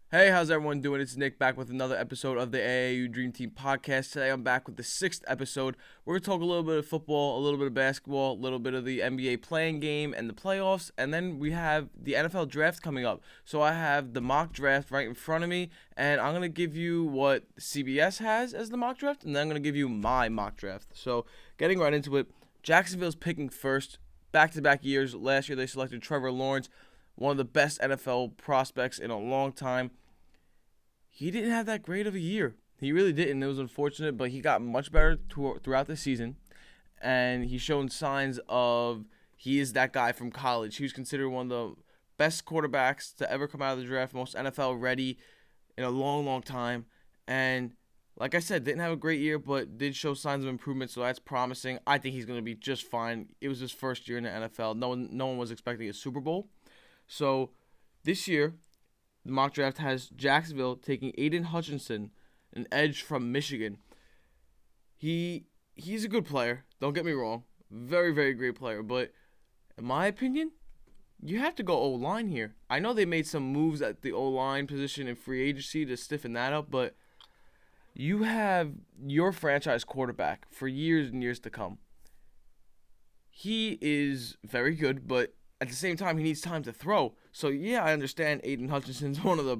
Hey, how's everyone doing? It's Nick back with another episode of the AAU Dream Team podcast. Today I'm back with the sixth episode. We're going to talk a little bit of football, a little bit of basketball, a little bit of the NBA playing game and the playoffs, and then we have the NFL draft coming up. So I have the mock draft right in front of me, and I'm going to give you what CBS has as the mock draft, and then I'm going to give you my mock draft. So getting right into it, Jacksonville's picking first, back-to-back years. Last year they selected Trevor Lawrence, one of the best NFL prospects in a long time. He didn't have that great of a year. He really didn't. It was unfortunate, but he got much better throughout the season, and he's shown signs of he is that guy from college. He was considered one of the best quarterbacks to ever come out of the draft, most NFL ready in a long, long time. And like I said, didn't have a great year, but did show signs of improvement, so that's promising. I think he's going to be just fine. It was his first year in the NFL. No one was expecting a Super Bowl. So this year, the mock draft has Jacksonville taking Aiden Hutchinson, an edge from Michigan. He's a good player. Don't get me wrong, very very great player. But in my opinion, you have to go O line here. I know they made some moves at the O line position in free agency to stiffen that up, but you have your franchise quarterback for years and years to come. He is very good, but at the same time, he needs time to throw. So, yeah, I understand Aiden Hutchinson's one of the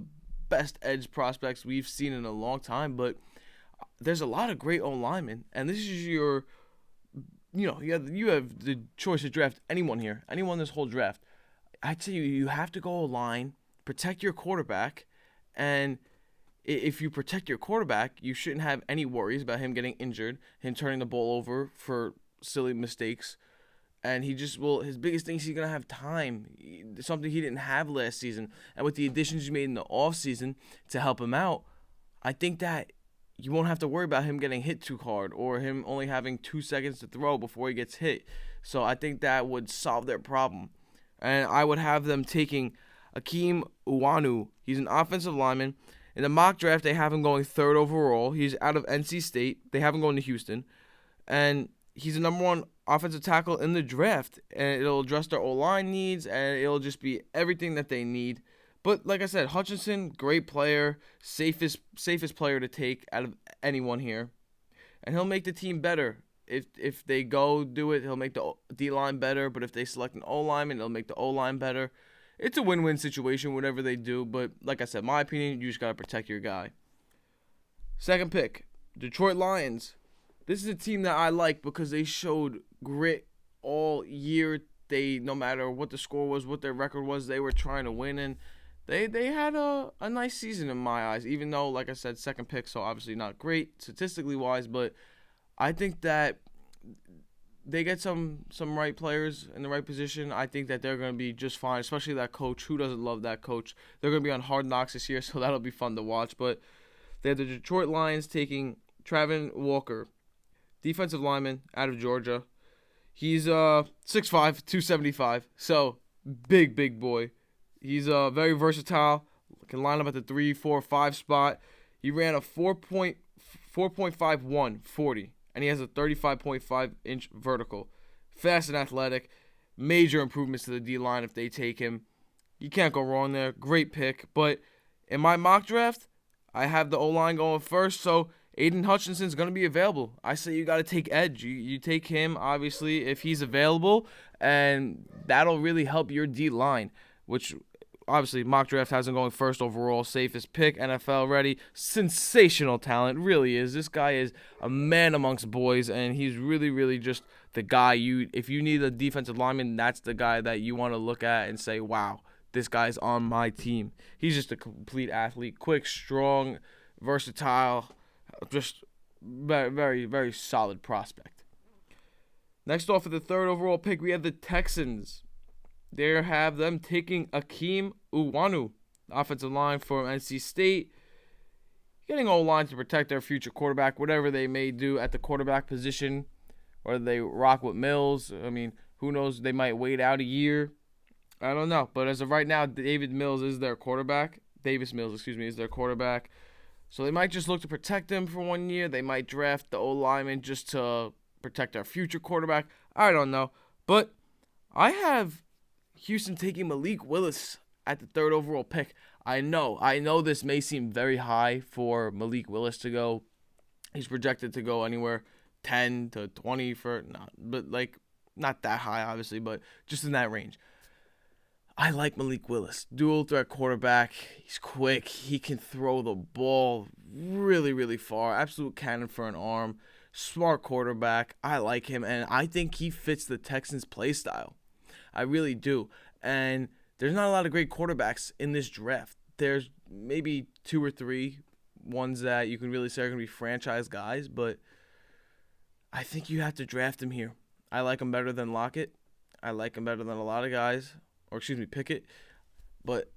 best edge prospects we've seen in a long time, but there's a lot of great O-linemen, and this is your, you have the choice to draft anyone here, anyone this whole draft. I tell you, you have to go O-line, protect your quarterback, and if you protect your quarterback, you shouldn't have any worries about him getting injured, him turning the ball over for silly mistakes. And he just will. His biggest thing is he's gonna have time, something he didn't have last season. And with the additions you made in the offseason to help him out, I think that you won't have to worry about him getting hit too hard or him only having 2 seconds to throw before he gets hit. So I think that would solve their problem. And I would have them taking Akeem Uwanu. He's an offensive lineman. In the mock draft, they have him going third overall. He's out of NC State. They have him going to Houston, and he's the number one offensive tackle in the draft, and it'll address their O-line needs, and it'll just be everything that they need. But like I said, Hutchinson, great player, safest player to take out of anyone here, and he'll make the team better. If they go do it, he'll make the D-line better, but if they select an O-lineman, it'll make the O-line better. It's a win-win situation, whatever they do, but like I said, my opinion, you just got to protect your guy. Second pick, Detroit Lions. This is a team that I like because they showed grit all year. They, no matter what the score was, what their record was, they were trying to win, and they had a nice season in my eyes. Even though, like I said, second pick, so obviously not great statistically wise, but I think that they get some right players in the right position. I think that they're going to be just fine, especially that coach. Who doesn't love that coach? They're going to be on Hard Knocks this year, so that'll be fun to watch. But they have the Detroit Lions taking Travin Walker, defensive lineman out of Georgia. He's 6'5", 275, so big boy. He's very versatile, can line up at the 3, 4, 5 spot. He ran a 4.51 40, and he has a 35.5-inch vertical. Fast and athletic. Major improvements to the D-line if they take him. You can't go wrong there. Great pick. But in my mock draft, I have the O-line going first, so Aiden Hutchinson's going to be available. I say you got to take edge. You take him, obviously, if he's available, and that'll really help your D-line, which obviously mock draft has him going first overall, safest pick, NFL ready. Sensational talent, really is. This guy is a man amongst boys, and he's really, really just the guy if you need a defensive lineman, that's the guy that you want to look at and say, wow, this guy's on my team. He's just a complete athlete, quick, strong, versatile, just very, very, very solid prospect. Next off, for the third overall pick, we have the Texans. They have them taking Akeem Uwanu, offensive line from NC State. Getting O-line to protect their future quarterback, whatever they may do at the quarterback position, whether they rock with Mills. I mean, who knows? They might wait out a year. I don't know. But as of right now, Davis Mills is their quarterback. Is their quarterback. So they might just look to protect him for 1 year. They might draft the O-lineman just to protect our future quarterback. I don't know. But I have Houston taking Malik Willis at the third overall pick. I know this may seem very high for Malik Willis to go. He's projected to go anywhere 10 to 20 for not, but like not that high obviously, but just in that range. I like Malik Willis, dual threat quarterback. He's quick. He can throw the ball really, really far. Absolute cannon for an arm. Smart quarterback. I like him, and I think he fits the Texans' play style. I really do. And there's not a lot of great quarterbacks in this draft. There's maybe 2 or 3 ones that you can really say are going to be franchise guys, but I think you have to draft him here. I like him better than Lockett. I like him better than a lot of guys. Pickett, but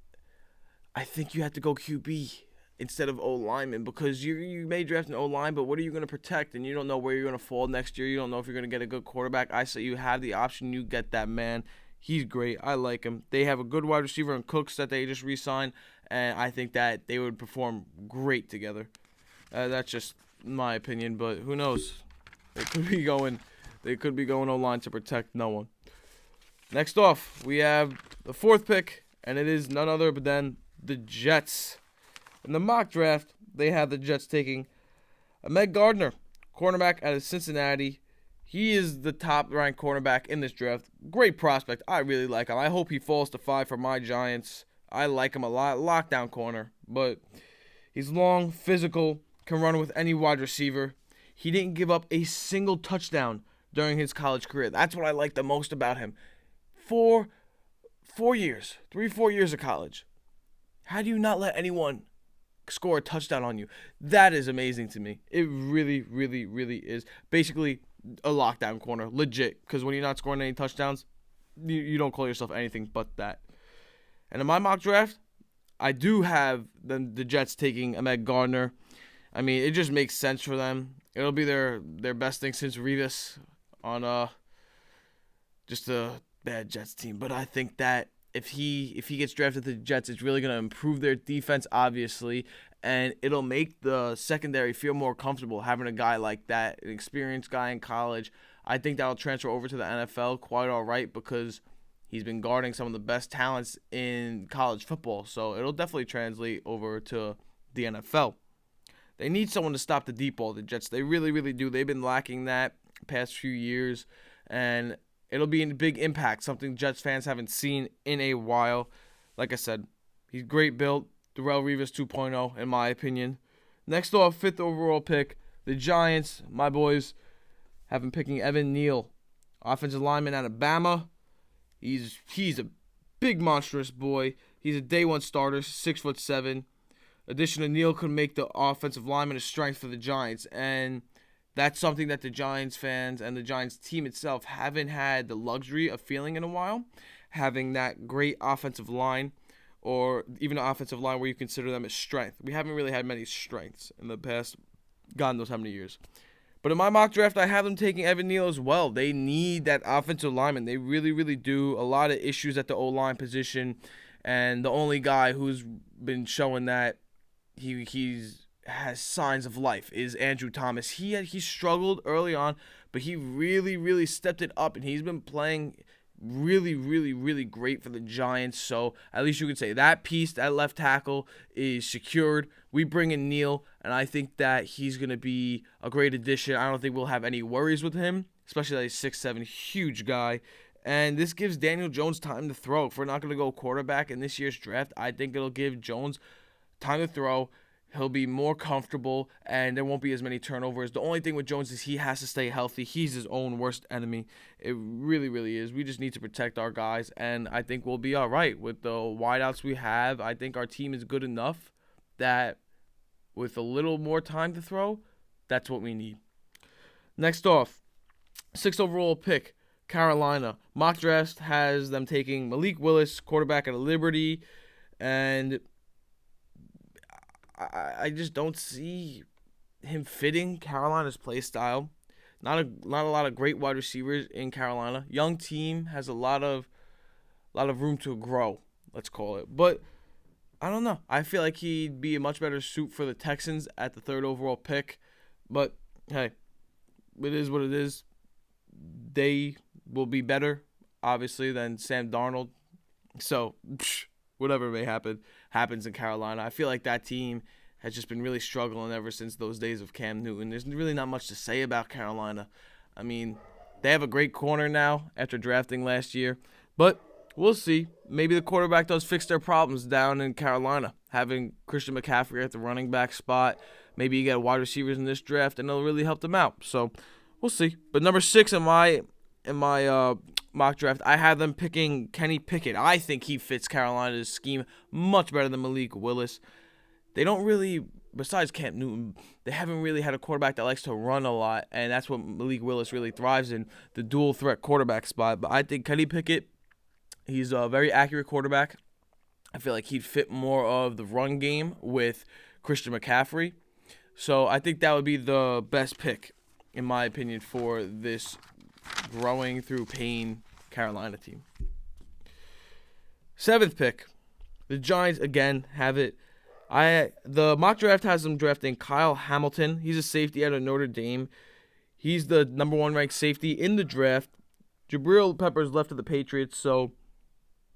I think you have to go QB instead of O-lineman because you may draft an O-line, but what are you going to protect? And you don't know where you're going to fall next year. You don't know if you're going to get a good quarterback. I say you have the option. You get that man. He's great. I like him. They have a good wide receiver in Cooks that they just re-signed, and I think that they would perform great together. That's just my opinion, but who knows? They could be going O-line to protect no one. Next off, we have the 4th pick, and it is none other but than the Jets. In the mock draft, they have the Jets taking Ahmed Gardner, cornerback out of Cincinnati. He is the top-ranked cornerback in this draft. Great prospect. I really like him. I hope he falls to 5 for my Giants. I like him a lot. Lockdown corner, but he's long, physical, can run with any wide receiver. He didn't give up a single touchdown during his college career. That's what I like the most about him. 4 years, 4 years of college. How do you not let anyone score a touchdown on you? That is amazing to me. It really, really, really is. Basically, a lockdown corner, legit. Because when you're not scoring any touchdowns, you don't call yourself anything but that. And in my mock draft, I do have the Jets taking Ahmed Gardner. I mean, it just makes sense for them. It'll be their best thing since Revis on just a bad Jets team, but I think that if he gets drafted to the Jets, it's really going to improve their defense, obviously, and it'll make the secondary feel more comfortable having a guy like that, an experienced guy in college. I think that'll transfer over to the NFL quite all right because he's been guarding some of the best talents in college football, so it'll definitely translate over to the NFL. They need someone to stop the deep ball, the Jets. They really, really do. They've been lacking that past few years, and it'll be a big impact, something Jets fans haven't seen in a while. Like I said, he's great built. Darrelle Revis 2.0, in my opinion. Next off, 5th overall pick, the Giants, my boys, have been picking Evan Neal, offensive lineman out of Bama. He's a big, monstrous boy. He's a day 1 starter, 6'7". Addition to Neal could make the offensive lineman a strength for the Giants, and that's something that the Giants fans and the Giants team itself haven't had the luxury of feeling in a while, having that great offensive line or even an offensive line where you consider them a strength. We haven't really had many strengths in the past, God knows how many years. But in my mock draft, I have them taking Evan Neal as well. They need that offensive lineman. They really, really do. A lot of issues at the O-line position, and the only guy who's been showing that he's has signs of life is Andrew Thomas. He struggled early on, but he really, really stepped it up, and he's been playing really, really, really great for the Giants. So at least you could say that piece, that left tackle, is secured. We bring in Neal, and I think that he's going to be a great addition. I don't think we'll have any worries with him, especially that he's 6'7", huge guy. And this gives Daniel Jones time to throw. If we're not going to go quarterback in this year's draft, I think it'll give Jones time to throw. He'll be more comfortable, and there won't be as many turnovers. The only thing with Jones is he has to stay healthy. He's his own worst enemy. It really, really is. We just need to protect our guys, and I think we'll be all right. With the wideouts we have, I think our team is good enough that with a little more time to throw, that's what we need. Next off, 6th overall pick, Carolina. Mock draft has them taking Malik Willis, quarterback out of Liberty, and I just don't see him fitting Carolina's play style. Not a lot of great wide receivers in Carolina. Young team, has a lot of room to grow, let's call it. But I don't know. I feel like he'd be a much better suit for the Texans at the 3rd overall pick. But hey, it is what it is. They will be better, obviously, than Sam Darnold. So whatever may happens in Carolina. I feel like that team has just been really struggling ever since those days of Cam Newton. There's really not much to say about Carolina. I mean, they have a great corner now after drafting last year, but we'll see. Maybe the quarterback does fix their problems down in Carolina. Having Christian McCaffrey at the running back spot, maybe you get wide receivers in this draft, and it'll really help them out. So we'll see. But number 6 in my mock draft, I have them picking Kenny Pickett. I think he fits Carolina's scheme much better than Malik Willis. They don't really, besides Cam Newton, they haven't really had a quarterback that likes to run a lot, and that's what Malik Willis really thrives in, the dual threat quarterback spot. But I think Kenny Pickett, he's a very accurate quarterback. I feel like he'd fit more of the run game with Christian McCaffrey. So I think that would be the best pick, in my opinion, for this growing through pain Carolina team. 7th pick, the Giants again have it. The mock draft has them drafting Kyle Hamilton. He's a safety out of Notre Dame. He's the number 1 ranked safety in the draft. Jabril Peppers left to the Patriots, so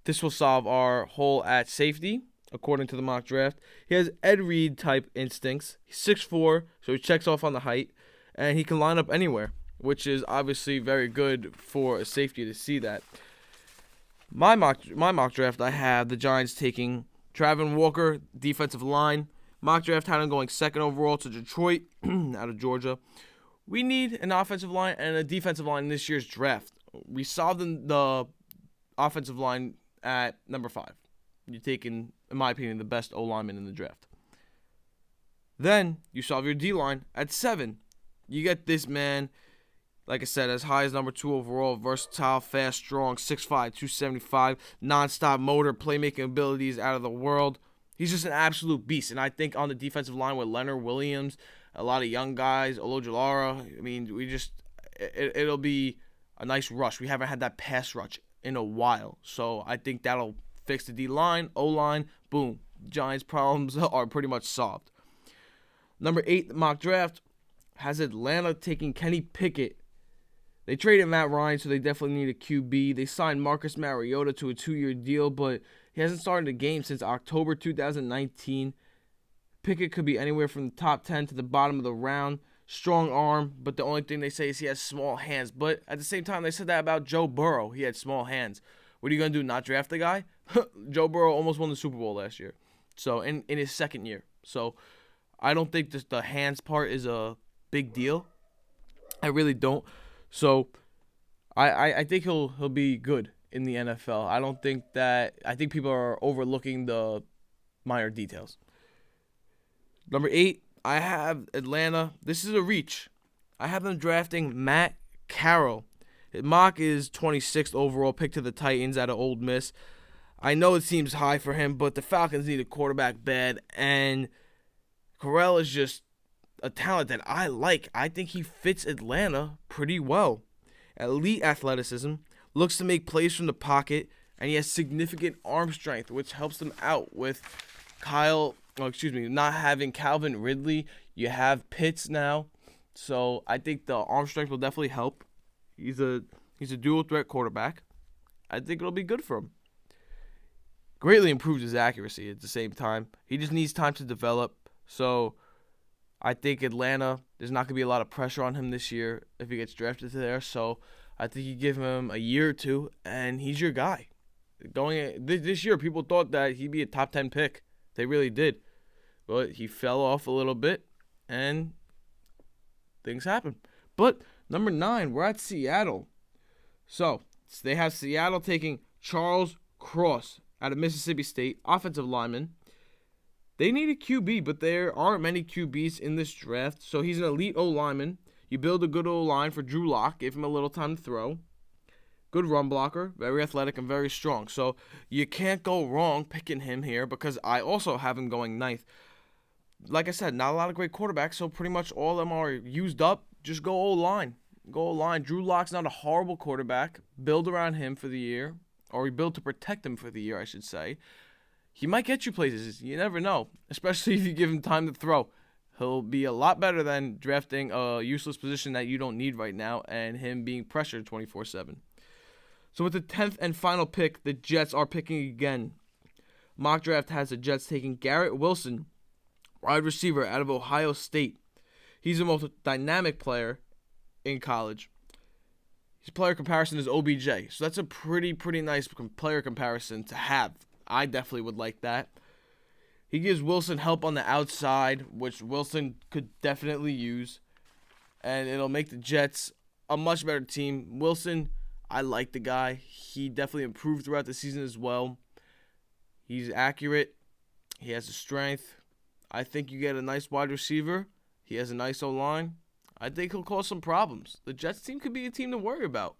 this will solve our hole at safety, according to the mock draft. He has Ed Reed type instincts. He's 6'4", so he checks off on the height, and he can line up anywhere, which is obviously very good for a safety to see that. My mock draft, I have the Giants taking Travon Walker, defensive line. Mock draft had him going 2nd overall to Detroit out of Georgia. We need an offensive line and a defensive line in this year's draft. We solved the offensive line at number 5. You're taking, in my opinion, the best O-lineman in the draft. Then you solve your D-line at 7. You get this man, like I said, as high as number 2 overall, versatile, fast, strong, 6'5", 275, nonstop motor, playmaking abilities out of the world. He's just an absolute beast. And I think on the defensive line with Leonard Williams, a lot of young guys, Olojulara, I mean, it'll be a nice rush. We haven't had that pass rush in a while. So I think that'll fix the D-line, O-line, boom. Giants' problems are pretty much solved. Number 8 mock draft has Atlanta taking Kenny Pickett. They traded Matt Ryan, so they definitely need a QB. They signed Marcus Mariota to a 2-year deal, but he hasn't started a game since October 2019. Pickett could be anywhere from the top 10 to the bottom of the round. Strong arm, but the only thing they say is he has small hands. But at the same time, they said that about Joe Burrow. He had small hands. What are you going to do, not draft the guy? Joe Burrow almost won the Super Bowl last year, so in his 2nd year. So I don't think the hands part is a big deal. I really don't. So I think he'll be good in the NFL. I think people are overlooking the minor details. Number 8, I have Atlanta. This is a reach. I have them drafting Matt Carroll. His mock is 26th overall, pick to the Titans out of Ole Miss. I know it seems high for him, but the Falcons need a quarterback bad, and Carroll is just a talent that I like. I think he fits Atlanta pretty well. Elite athleticism, looks to make plays from the pocket, and he has significant arm strength, which helps them out with not having Calvin Ridley. You have Pitts now, so I think the arm strength will definitely help. He's a dual threat quarterback. I think it'll be good for him. Greatly improves his accuracy at the same time. He just needs time to develop. So I think Atlanta, there's not going to be a lot of pressure on him this year if he gets drafted to there. So I think you give him a year or two, and he's your guy. This year, people thought that he'd be a top 10 pick. They really did. But he fell off a little bit, and things happen. But number 9, we're at Seattle. So they have Seattle taking Charles Cross out of Mississippi State, offensive lineman. They need a QB, but there aren't many QBs in this draft. So he's an elite O-lineman. You build a good O-line for Drew Lock, give him a little time to throw. Good run blocker, very athletic and very strong. So you can't go wrong picking him here because I also have him going 9th. Like I said, not a lot of great quarterbacks, so pretty much all of them are used up. Just go O-line. Go O-line. Drew Lock's not a horrible quarterback. Build around him for the year, or build to protect him for the year, I should say. He might get you places. You never know, especially if you give him time to throw. He'll be a lot better than drafting a useless position that you don't need right now and him being pressured 24/7. So with the 10th and final pick, the Jets are picking again. mock draft has the Jets taking Garrett Wilson, wide receiver out of Ohio State. He's the most dynamic player in college. His player comparison is OBJ, so that's a pretty nice player comparison to have. I definitely would like that. He gives Wilson help on the outside, which Wilson could definitely use, and it'll make the Jets a much better team. Wilson, I like the guy. He definitely improved throughout the season as well. He's accurate. He has the strength. I think you get a nice wide receiver. He has a nice O-line. I think he'll cause some problems. The Jets team could be a team to worry about.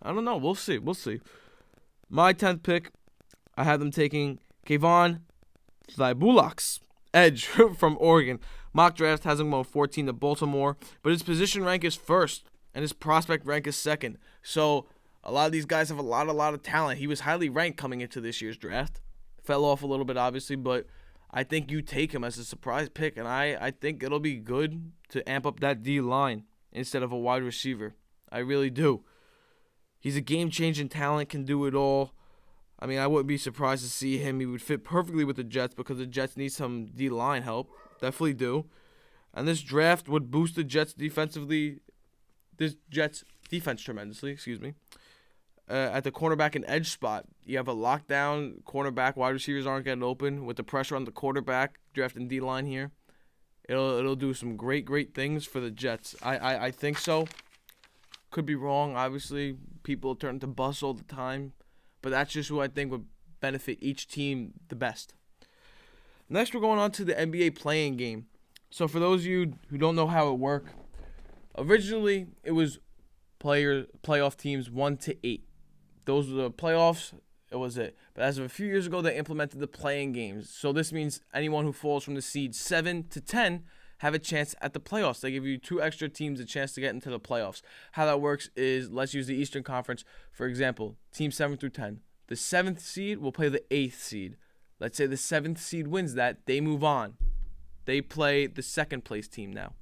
I don't know. We'll see. My 10th pick, I have them taking Kayvon Thibodeaux, edge from Oregon. Mock draft has him going 14 to Baltimore, but his position rank is first, and his prospect rank is second. So a lot of these guys have a lot of talent. He was highly ranked coming into this year's draft. Fell off a little bit, obviously, but I think you take him as a surprise pick, and I think it'll be good to amp up that D-line instead of a wide receiver. I really do. He's a game-changing talent, can do it all. I mean, I wouldn't be surprised to see him. He would fit perfectly with the Jets because the Jets need some D-line help. Definitely do. And this draft would boost the Jets defensively. This Jets defense tremendously, at the cornerback and edge spot. You have a lockdown cornerback. Wide receivers aren't getting open. With the pressure on the quarterback, drafting D-line here, it'll do some great things for the Jets. I think so. Could be wrong. Obviously, people turn to bus all the time. But that's just who I think would benefit each team the best. Next, we're going on to the NBA playing game. So for those of you who don't know how it works, originally it was playoff teams 1 to 8. Those were the playoffs. It was it. But as of a few years ago, they implemented the playing games. So this means anyone who falls from the seed 7 to 10 have a chance at the playoffs. They give you 2 extra teams a chance to get into the playoffs. How that works is, let's use the Eastern Conference. For example, team 7 through 10. The 7th seed will play the 8th seed. Let's say the 7th seed wins that. They move on. They play the 2nd place team now.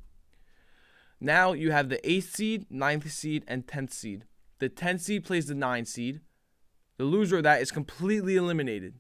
Now you have the 8th seed, 9th seed, and 10th seed. The 10th seed plays the 9th seed. The loser of that is completely eliminated.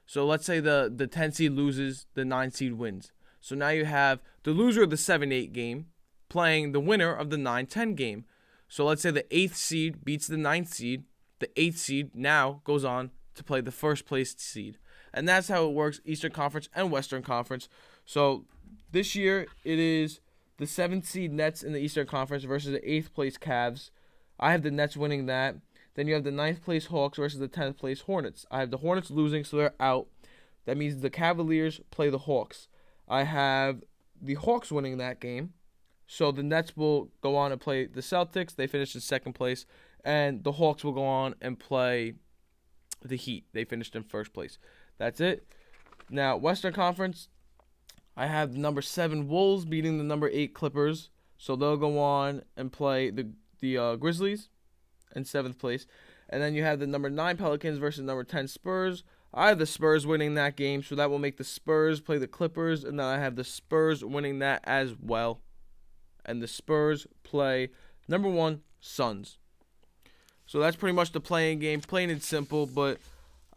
So let's say the 10th seed loses, the 9th seed wins. So now you have the loser of the 7-8 game playing the winner of the 9-10 game. So let's say the 8th seed beats the 9th seed. The 8th seed now goes on to play the first place seed. And that's how it works, Eastern Conference and Western Conference. So this year it is the 7th seed Nets in the Eastern Conference versus the 8th place Cavs. I have the Nets winning that. Then you have the 9th place Hawks versus the 10th place Hornets. I have the Hornets losing, so they're out. That means the Cavaliers play the Hawks. I have the Hawks winning that game. So the Nets will go on and play the Celtics. They finished in 2nd place. And the Hawks will go on and play the Heat. They finished in 1st place. That's it. Now, Western Conference, I have the number 7 Wolves beating the number 8 Clippers. So they'll go on and play the Grizzlies in 7th place. And then you have the number 9 Pelicans versus number 10 Spurs. I have the Spurs winning that game, so that will make the Spurs play the Clippers, and then I have the Spurs winning that as well. And the Spurs play number 1 Suns. So that's pretty much the playing game, plain and simple, but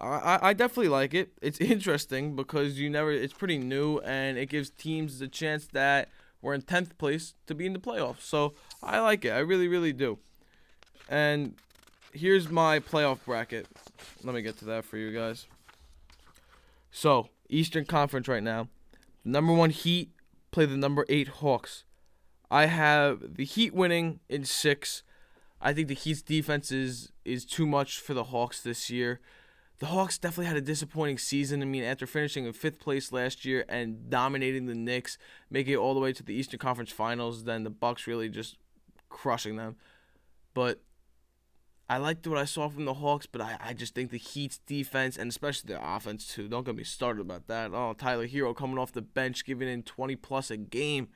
I definitely like it. It's interesting because it's pretty new, and it gives teams the chance that were in 10th place to be in the playoffs. So I like it. I really do. And here's my playoff bracket. Let me get to that for you guys. So, Eastern Conference right now. The number 1 Heat play the number 8 Hawks. I have the Heat winning in 6. I think the Heat's defense is too much for the Hawks this year. The Hawks definitely had a disappointing season. I mean, after finishing in 5th place last year and dominating the Knicks, making it all the way to the Eastern Conference Finals, then the Bucks really just crushing them. But I liked what I saw from the Hawks, but I just think the Heat's defense, and especially their offense too, don't get me started about that. Oh, Tyler Hero coming off the bench, giving in 20-plus a game.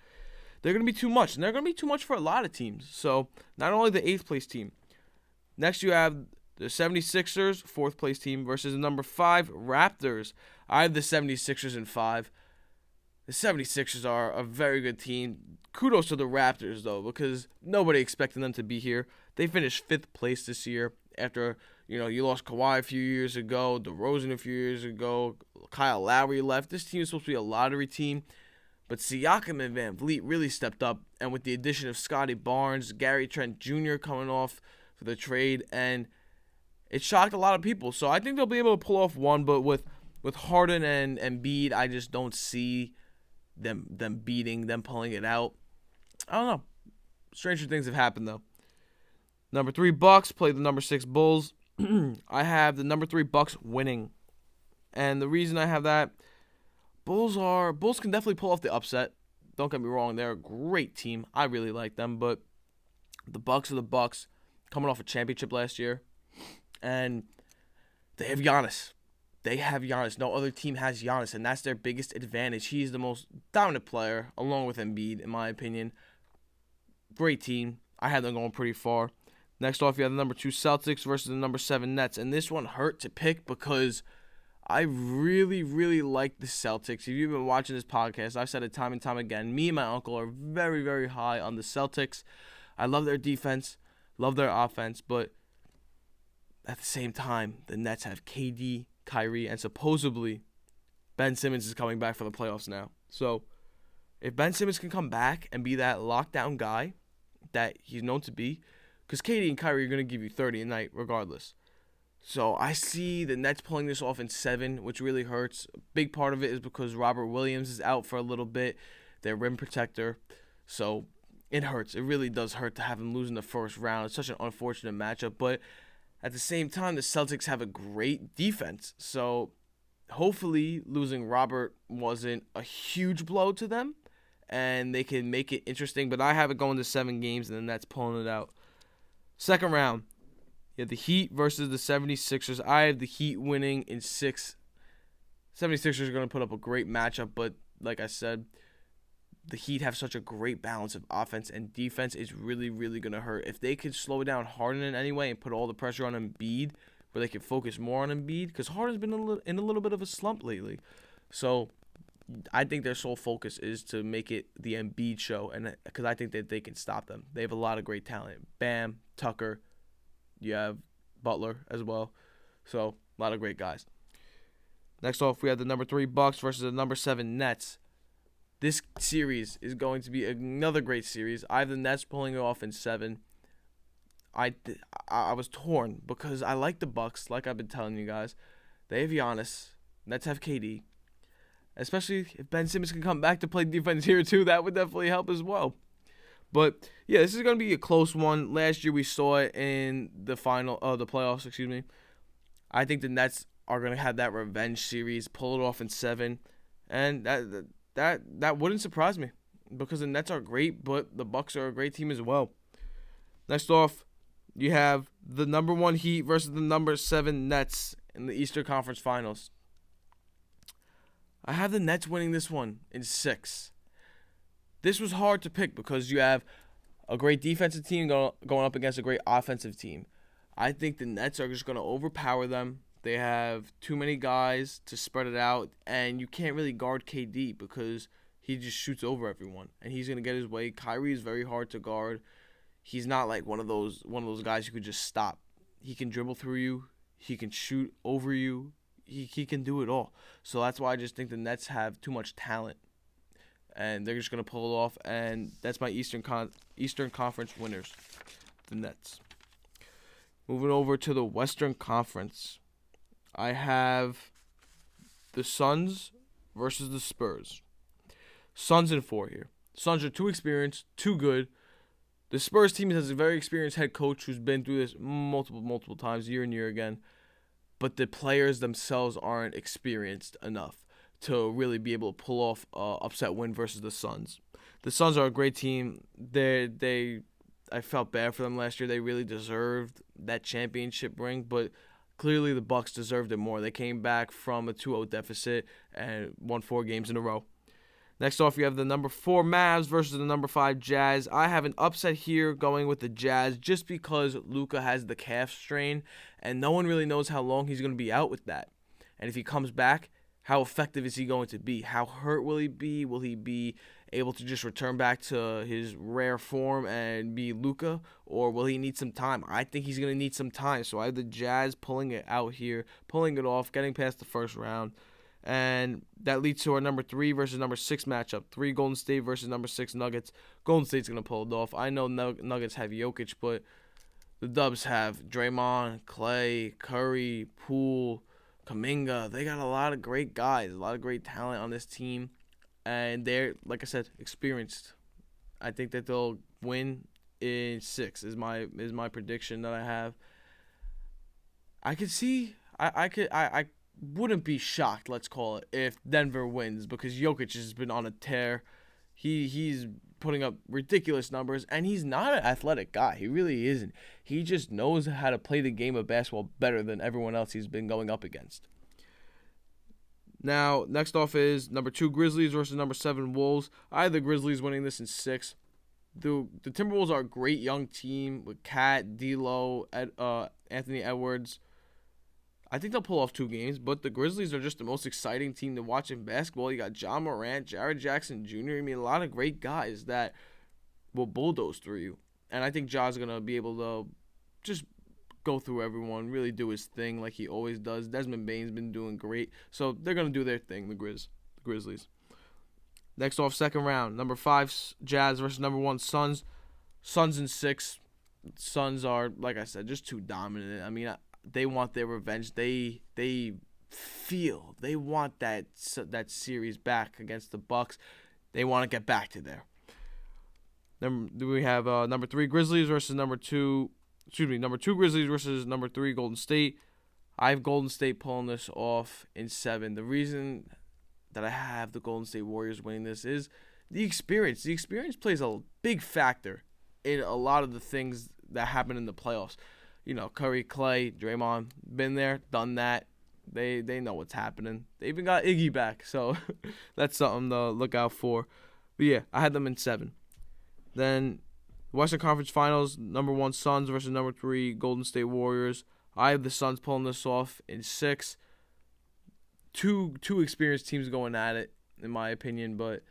They're going to be too much, and they're going to be too much for a lot of teams. So, not only the 8th place team. Next, you have the 76ers, 4th place team, versus the number 5 Raptors. I have the 76ers in 5. The 76ers are a very good team. Kudos to the Raptors, though, because nobody expected them to be here. They finished 5th place this year after, You lost Kawhi a few years ago, DeRozan a few years ago, Kyle Lowry left. This team is supposed to be a lottery team, but Siakam and Van Vliet really stepped up, and with the addition of Scotty Barnes, Gary Trent Jr. coming off for the trade, and it shocked a lot of people. So I think they'll be able to pull off one, but with Harden and Embiid, I just don't see them pulling it out. I don't know. Stranger things have happened, though. Number 3 Bucks play the number 6 Bulls. I have the number 3 Bucks winning. And the reason I have that, Bulls can definitely pull off the upset. Don't get me wrong, they're a great team. I really like them, but the Bucks are the Bucks, coming off a championship last year. And they have Giannis. No other team has Giannis, and that's their biggest advantage. He's the most dominant player, along with Embiid, in my opinion. Great team. I had them going pretty far. Next off, you have the number 2 Celtics versus the number 7 Nets. And this one hurt to pick because I really, really like the Celtics. If you've been watching this podcast, I've said it time and time again. Me and my uncle are very, very high on the Celtics. I love their defense, love their offense, but at the same time, the Nets have KD, Kyrie, and supposedly Ben Simmons is coming back for the playoffs now. So if Ben Simmons can come back and be that lockdown guy that he's known to be, because KD and Kyrie are going to give you 30 a night regardless. So I see the Nets pulling this off in 7, which really hurts. A big part of it is because Robert Williams is out for a little bit, their rim protector. So it hurts. It really does hurt to have him lose in the first round. It's such an unfortunate matchup. But at the same time, the Celtics have a great defense. So hopefully losing Robert wasn't a huge blow to them, and they can make it interesting. But I have it going to 7 games, and the Nets pulling it out. Second round, you have the Heat versus the 76ers. I have the Heat winning in 6. 76ers are going to put up a great matchup, but like I said, the Heat have such a great balance of offense and defense. It's really, really going to hurt. If they could slow down Harden in any way and put all the pressure on Embiid, where they could focus more on Embiid, because Harden's been in a little bit of a slump lately. So I think their sole focus is to make it the Embiid show, and because I think that they can stop them. They have a lot of great talent. Bam, Tucker, you have Butler as well. So a lot of great guys. Next off, we have the number 3 Bucks versus the number 7 Nets. This series is going to be another great series. I have the Nets pulling it off in 7. I was torn because I like the Bucks, like I've been telling you guys. They have Giannis. Nets have KD. Especially if Ben Simmons can come back to play defense here too, that would definitely help as well. But yeah, this is going to be a close one. Last year we saw it in the playoffs. I think the Nets are going to have that revenge series, pull it off in 7, and that wouldn't surprise me because the Nets are great, but the Bucks are a great team as well. Next off, you have the number 1 Heat versus the number 7 Nets in the Eastern Conference Finals. I have the Nets winning this one in 6. This was hard to pick because you have a great defensive team going up against a great offensive team. I think the Nets are just going to overpower them. They have too many guys to spread it out, and you can't really guard KD because he just shoots over everyone, and he's going to get his way. Kyrie is very hard to guard. He's not like one of those guys who could just stop. He can dribble through you. He can shoot over you. He can do it all. So that's why I just think the Nets have too much talent, and they're just going to pull it off, and that's my Eastern Conference winners, the Nets. Moving over to the Western Conference, I have the Suns versus the Spurs. Suns in 4 here. Suns are too experienced, too good. The Spurs team has a very experienced head coach who's been through this multiple times, year and year again. But the players themselves aren't experienced enough to really be able to pull off an upset win versus the Suns. The Suns are a great team. I felt bad for them last year. They really deserved that championship ring, but clearly the Bucks deserved it more. They came back from a 2-0 deficit and won 4 games in a row. Next off, you have the number 4 Mavs versus the number 5 Jazz. I have an upset here going with the Jazz just because Luka has the calf strain, and no one really knows how long he's going to be out with that. And if he comes back, How effective is he going to be? How hurt will he be? Will he be able to just return back to his rare form and be Luka, or will he need some time? I think he's going to need some time. So I have the Jazz pulling it out here, pulling it off, getting past the first round. And that leads to our number 3 versus number 6 matchup. 3 Golden State versus number 6 Nuggets. Golden State's going to pull it off. I know Nuggets have Jokic, but the Dubs have Draymond, Clay, Curry, Poole, Kuminga. They got a lot of great guys, a lot of great talent on this team. And they're, like I said, experienced. I think that they'll win in 6 is my prediction that I have. I could see I wouldn't be shocked, let's call it, if Denver wins, because Jokic has been on a tear. He's putting up ridiculous numbers, and he's not an athletic guy. He really isn't. He just knows how to play the game of basketball better than everyone else he's been going up against. Now, next off is number 2 Grizzlies versus number 7 Wolves. I have the Grizzlies winning this in 6. The Timberwolves are a great young team with Cat, D'Lo, Anthony Edwards. I think they'll pull off 2 games, but the Grizzlies are just the most exciting team to watch in basketball. You got John Morant, Jared Jackson Jr. I mean, a lot of great guys that will bulldoze through you. And I think Ja's going to be able to just go through everyone, really do his thing like he always does. Desmond Bane's been doing great. So they're going to do their thing, the Grizzlies. Next off, second round. Number 5, Jazz versus number 1, Suns. Suns in 6. Suns are, like I said, just too dominant. I mean, they want their revenge. They want that series back against the Bucks. They want to get back to there. Then we have number 3 Grizzlies versus number 2 Grizzlies versus number 3 Golden State. I have Golden State pulling this off in 7. The reason that I have the Golden State Warriors winning this is the experience. The experience plays a big factor in a lot of the things that happen in the playoffs. You know, Curry, Clay, Draymond, been there, done that. They know what's happening. They even got Iggy back, so that's something to look out for. But yeah, I had them in 7. Then Western Conference Finals, number 1 Suns versus number 3 Golden State Warriors. I have the Suns pulling this off in 6. Two experienced teams going at it, in my opinion, but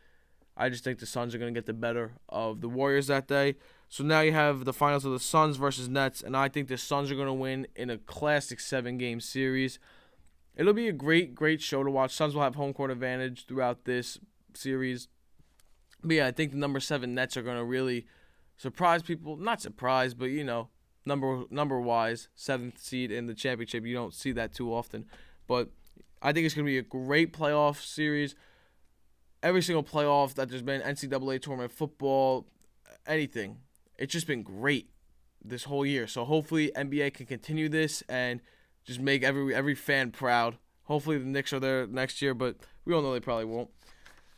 I just think the Suns are going to get the better of the Warriors that day. So now you have the finals of the Suns versus Nets, and I think the Suns are going to win in a classic 7-game series. It'll be a great show to watch. Suns will have home court advantage throughout this series. But yeah, I think the number 7 Nets are going to really surprise people. Not surprise, but you know, number-wise, 7th seed in the championship. You don't see that too often. But I think it's going to be a great playoff series. Every single playoff that there's been, NCAA tournament, football, anything, it's just been great this whole year. So hopefully NBA can continue this and just make every fan proud. Hopefully the Knicks are there next year, but we all know they probably won't.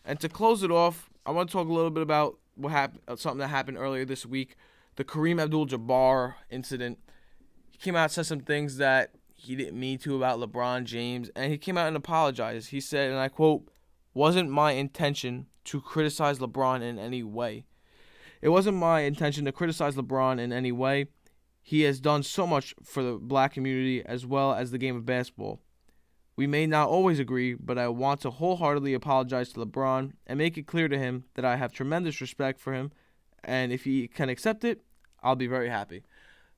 And to close it off, I want to talk a little bit about what happened, something that happened earlier this week, the Kareem Abdul-Jabbar incident. He came out and said some things that he didn't mean to about LeBron James, and he came out and apologized. He said, and I quote, "Wasn't my intention to criticize LeBron in any way. It wasn't my intention to criticize LeBron in any way. He has done so much for the black community as well as the game of basketball. We may not always agree, but I want to wholeheartedly apologize to LeBron and make it clear to him that I have tremendous respect for him, and if he can accept it, I'll be very happy."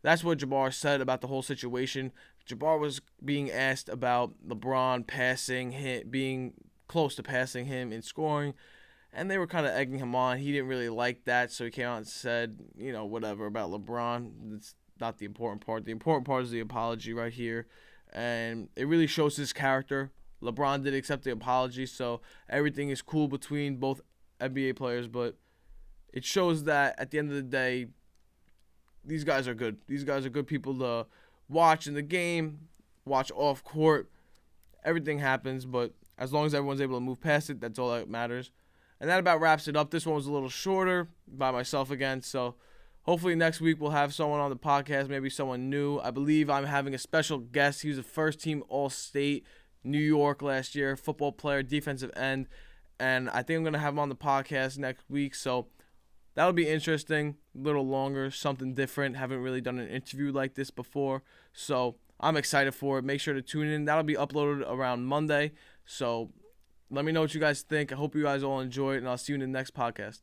That's what Jabbar said about the whole situation. Jabbar was being asked about LeBron passing him, being close to passing him in scoring, and they were kind of egging him on. He didn't really like that, so he came out and said, you know, whatever about LeBron. It's not the important part. The important part is the apology right here, and it really shows his character. LeBron did accept the apology, so everything is cool between both NBA players, but it shows that at the end of the day, these guys are good. These guys are good people to watch in the game, watch off court. Everything happens, but as long as everyone's able to move past it, that's all that matters. And that about wraps it up. This one was a little shorter by myself again, so hopefully next week we'll have someone on the podcast, maybe someone new. I believe I'm having a special guest. He was a first-team All-State New York last year, football player, defensive end, and I think I'm going to have him on the podcast next week, so that'll be interesting, a little longer, something different. Haven't really done an interview like this before, so I'm excited for it. Make sure to tune in. That'll be uploaded around Monday, So let me know what you guys think. I hope you guys all enjoy it, and I'll see you in the next podcast.